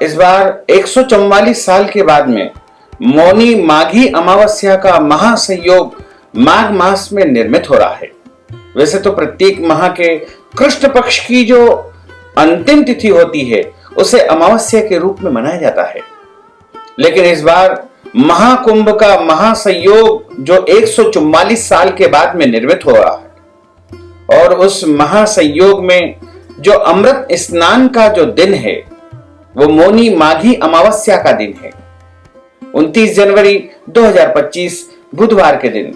इस बार 144 साल के बाद में मौनी माघी अमावस्या का महासंयोग माघ मास में निर्मित हो रहा है। वैसे तो प्रत्येक माह के कृष्ण पक्ष की जो अंतिम तिथि होती है उसे अमावस्या के रूप में मनाया जाता है, लेकिन इस बार महाकुंभ का महासंयोग जो 144 साल के बाद में निर्मित हो रहा है और उस महासंयोग में जो अमृत स्नान का जो दिन है वो मौनी माघी अमावस्या का दिन है। 29 जनवरी 2025 बुधवार के दिन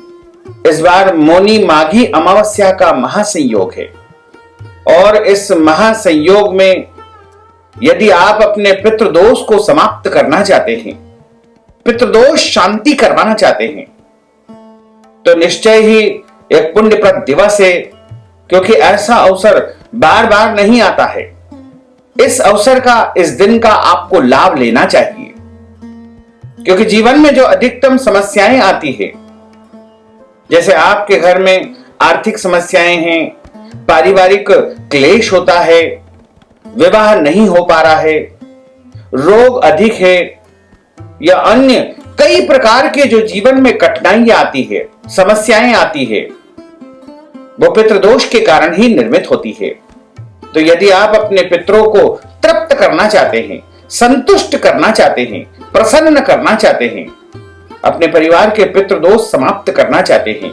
इस बार मौनी माघी अमावस्या का महासंयोग है और इस महासंयोग में यदि आप अपने पितृदोष को समाप्त करना चाहते हैं, पितृदोष शांति करवाना चाहते हैं, तो निश्चय ही एक पुण्यप्रद दिवस है, क्योंकि ऐसा अवसर बार बार नहीं आता है। इस अवसर का, इस दिन का आपको लाभ लेना चाहिए, क्योंकि जीवन में जो अधिकतम समस्याएं आती है, जैसे आपके घर में आर्थिक समस्याएं हैं, पारिवारिक क्लेश होता है, विवाह नहीं हो पा रहा है, रोग अधिक है या अन्य कई प्रकार के जो जीवन में कठिनाइयां आती है, समस्याएं आती है, वो पितृदोष के कारण ही निर्मित होती है। तो यदि आप अपने पितरों को तृप्त करना चाहते हैं, संतुष्ट करना चाहते हैं, प्रसन्न करना चाहते हैं, अपने परिवार के पितृदोष समाप्त करना चाहते हैं,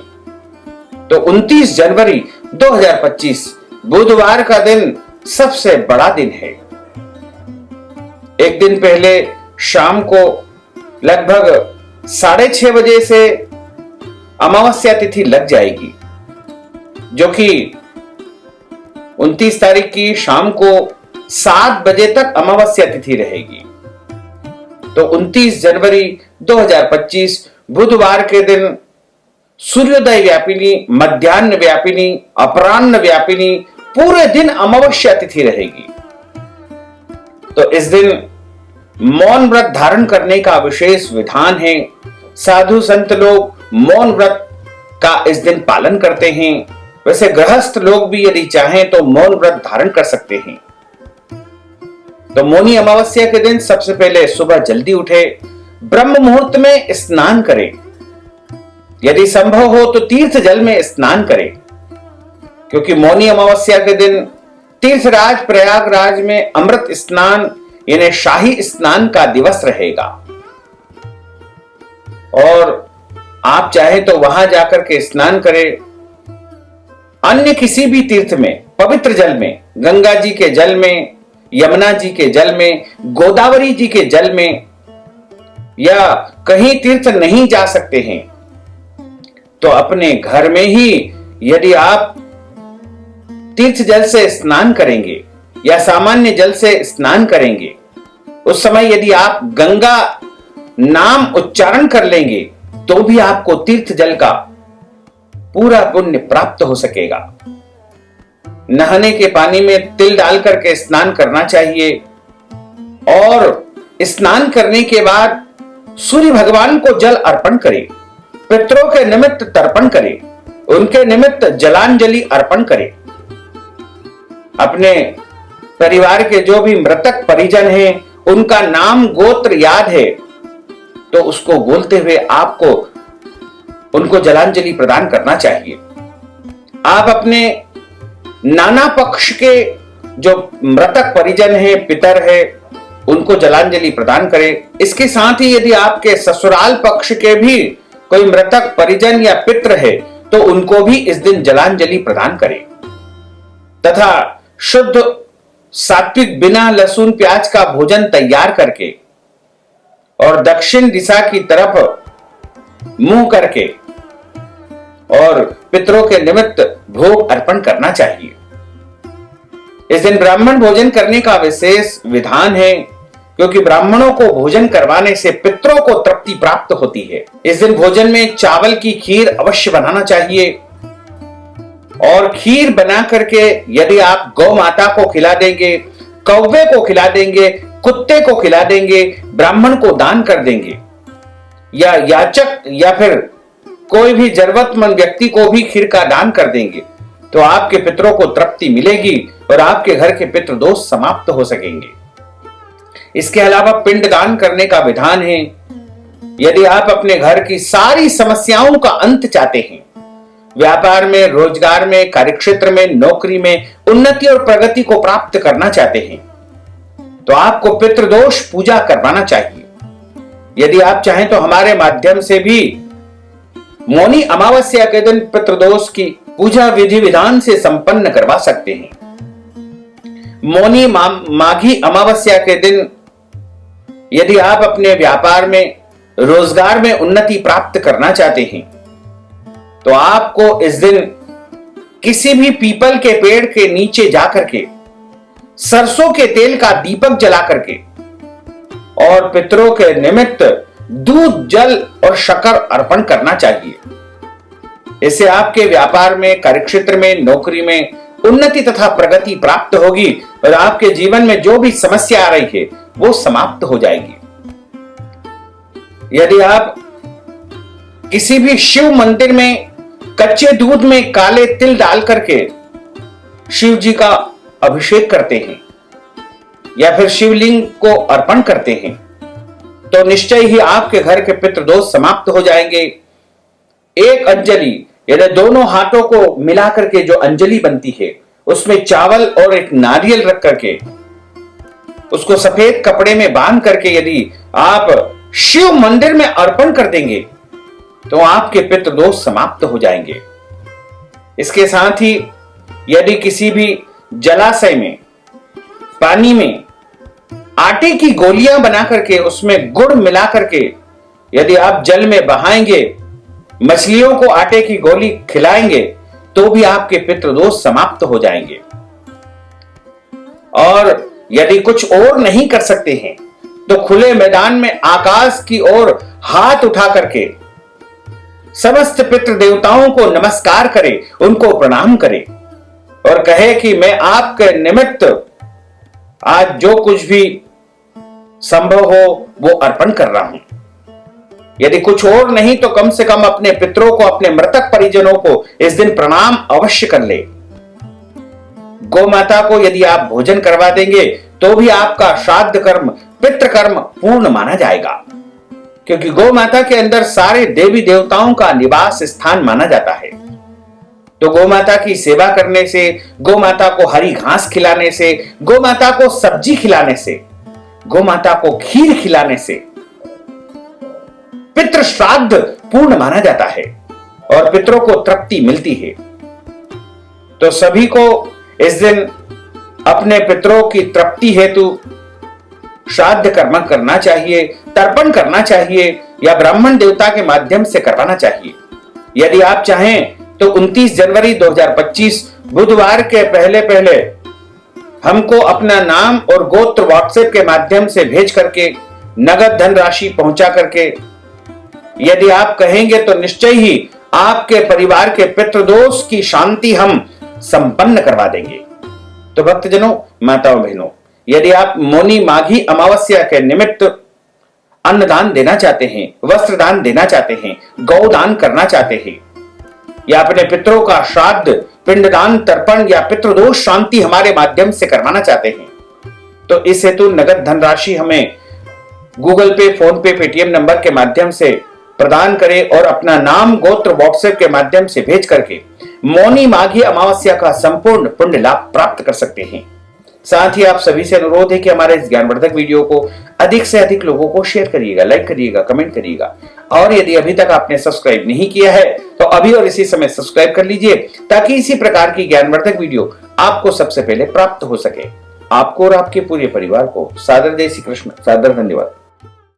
तो 29 जनवरी 2025 बुधवार का दिन सबसे बड़ा दिन है। एक दिन पहले शाम को लगभग 6:30 बजे से अमावस्या तिथि लग जाएगी, जो कि 29 तारीख की शाम को 7 बजे तक अमावस्या तिथि रहेगी। तो 29 जनवरी 2025 बुधवार के दिन सूर्योदय व्यापिनी, मध्याह्न व्यापिनी, अपराह्न व्यापिनी, पूरे दिन अमावस्या तिथि रहेगी। तो इस दिन मौन व्रत धारण करने का विशेष विधान है। साधु संत लोग मौन व्रत का इस दिन पालन करते हैं। वैसे गृहस्थ लोग भी यदि चाहें तो मौन व्रत धारण कर सकते हैं। तो मौनी अमावस्या के दिन सबसे पहले सुबह जल्दी उठे, ब्रह्म मुहूर्त में स्नान करें, यदि संभव हो तो तीर्थ जल में स्नान करें, क्योंकि मौनी अमावस्या के दिन तीर्थराज प्रयागराज में अमृत स्नान यानी शाही स्नान का दिवस रहेगा और आप चाहे तो वहां जाकर के स्नान करें। अन्य किसी भी तीर्थ में, पवित्र जल में, गंगा जी के जल में, यमुना जी के जल में, गोदावरी जी के जल में, या कहीं तीर्थ नहीं जा सकते हैं तो अपने घर में ही यदि आप तीर्थ जल से स्नान करेंगे या सामान्य जल से स्नान करेंगे, उस समय यदि आप गंगा नाम उच्चारण कर लेंगे तो भी आपको तीर्थ जल का पूरा पुण्य प्राप्त हो सकेगा। नहाने के पानी में तिल डाल करके स्नान करना चाहिए और स्नान करने के बाद सूर्य भगवान को जल अर्पण करें, पितरों के निमित्त तर्पण करें, उनके निमित्त जलांजलि अर्पण करें। अपने परिवार के जो भी मृतक परिजन हैं उनका नाम गोत्र याद है तो उसको बोलते हुए आपको उनको जलांजलि प्रदान करना चाहिए। आप अपने नाना पक्ष के जो मृतक परिजन है, पितर है, उनको जलांजलि प्रदान करें। इसके साथ ही यदि आपके ससुराल पक्ष के भी कोई मृतक परिजन या पितृ है तो उनको भी इस दिन जलांजलि प्रदान करें तथा शुद्ध सात्विक बिना लहसुन प्याज का भोजन तैयार करके और दक्षिण दिशा की तरफ मुंह करके और पितरों के निमित्त भोग अर्पण करना चाहिए। इस दिन ब्राह्मण भोजन करने का विशेष विधान है, क्योंकि ब्राह्मणों को भोजन करवाने से पितरों को तृप्ति प्राप्त होती है। इस दिन भोजन में चावल की खीर अवश्य बनाना चाहिए और खीर बना करके यदि आप गौ माता को खिला देंगे, कौवे को खिला देंगे, कुत्ते को खिला देंगे, ब्राह्मण को दान कर देंगे या याचक या फिर कोई भी जरूरतमंद व्यक्ति को भी खीर का दान कर देंगे तो आपके पितरों को तृप्ति मिलेगी और आपके घर के पितृदोष समाप्त हो सकेंगे। इसके अलावा पिंडदान करने का विधान है। यदि आप अपने घर की सारी समस्याओं का अंत चाहते हैं, व्यापार में, रोजगार में, कार्यक्षेत्र में, नौकरी में उन्नति और प्रगति को प्राप्त करना चाहते हैं, तो आपको पितृदोष पूजा करवाना चाहिए। यदि आप चाहें तो हमारे माध्यम से भी मौनी अमावस्या के दिन पितृदोष की पूजा विधि विधान से संपन्न करवा सकते हैं। मौनी माघी अमावस्या के दिन यदि आप अपने व्यापार में, रोजगार में उन्नति प्राप्त करना चाहते हैं, तो आपको इस दिन किसी भी पीपल के पेड़ के नीचे जाकर के सरसों के तेल का दीपक जला करके और पितरों के निमित्त दूध, जल और शक्कर अर्पण करना चाहिए। इससे आपके व्यापार में, कार्यक्षेत्र में, नौकरी में उन्नति तथा प्रगति प्राप्त होगी और आपके जीवन में जो भी समस्या आ रही है वो समाप्त हो जाएगी। यदि आप किसी भी शिव मंदिर में कच्चे दूध में काले तिल डाल करके शिव जी का अभिषेक करते हैं या फिर शिवलिंग को अर्पण करते हैं, तो निश्चय ही आपके घर के पितृदोष समाप्त हो जाएंगे। एक अंजलि, यदि दोनों हाथों को मिलाकर के जो अंजलि बनती है, उसमें चावल और एक नारियल रख करके उसको सफेद कपड़े में बांध करके यदि आप शिव मंदिर में अर्पण कर देंगे, तो आपके पितृदोष समाप्त हो जाएंगे। इसके साथ ही यदि किसी भी जलाशय में, पानी में आटे की गोलियां बना करके उसमें गुड़ मिला करके यदि आप जल में बहाएंगे, मछलियों को आटे की गोली खिलाएंगे, तो भी आपके पितृदोष समाप्त हो जाएंगे। और यदि कुछ और नहीं कर सकते हैं, तो खुले मैदान में आकाश की ओर हाथ उठा करके समस्त पितृ देवताओं को नमस्कार करें, उनको प्रणाम करें और कहे कि मैं आपके निमित्त आज जो कुछ भी संभव हो वो अर्पण कर रहा हूं। यदि कुछ और नहीं तो कम से कम अपने पितरों को, अपने मृतक परिजनों को इस दिन प्रणाम अवश्य कर ले। गौ माता को यदि आप भोजन करवा देंगे तो भी आपका श्राद्ध कर्म, पितृ कर्म पूर्ण माना जाएगा, क्योंकि गौ माता के अंदर सारे देवी देवताओं का निवास स्थान माना जाता है। तो गौ माता की सेवा करने से, गौ माता को हरी घास खिलाने से, गौ माता को सब्जी खिलाने से, गौ माता को खीर खिलाने से पितृ श्राद्ध पूर्ण माना जाता है और पितरों को तृप्ति मिलती है। तो सभी को इस दिन अपने पितरों की तृप्ति हेतु श्राद्ध कर्म करना चाहिए, तर्पण करना चाहिए या ब्राह्मण देवता के माध्यम से करवाना चाहिए। यदि आप चाहें तो 29 जनवरी 2025 बुधवार के पहले पहले हमको अपना नाम और गोत्र व्हाट्सएप के माध्यम से भेज करके नगद धनराशि पहुंचा करके यदि आप कहेंगे तो निश्चय ही आपके परिवार के पितृदोष की शांति हम संपन्न करवा देंगे। तो भक्तजनों, माताओं, बहनों, यदि आप मौनी माघी अमावस्या के निमित्त अन्नदान देना चाहते हैं, वस्त्र दान देना चाहते हैं, गौदान करना चाहते हैं या अपने पितरों का श्राद्ध, पिंडदान, तर्पण या पितृदोष शांति हमारे माध्यम से करवाना चाहते हैं, तो इस हेतु नगद धनराशि हमें गूगल पे, फोन पे, पेटीएम नंबर के माध्यम से प्रदान करें और अपना नाम, गोत्र व्हाट्सएप के माध्यम से भेज करके मौनी माघी अमावस्या का संपूर्ण पुण्य लाभ प्राप्त कर सकते हैं। साथ ही आप सभी से अनुरोध है कि हमारे इस ज्ञानवर्धक वीडियो को अधिक से अधिक लोगों को शेयर करिएगा, लाइक करिएगा, कमेंट करिएगा और यदि अभी तक आपने सब्सक्राइब नहीं किया है तो अभी और इसी समय सब्सक्राइब कर लीजिए ताकि इसी प्रकार की ज्ञानवर्धक वीडियो आपको सबसे पहले प्राप्त हो सके। आपको और आपके पूरे परिवार को सादर जय श्री कृष्ण, सादर धन्यवाद।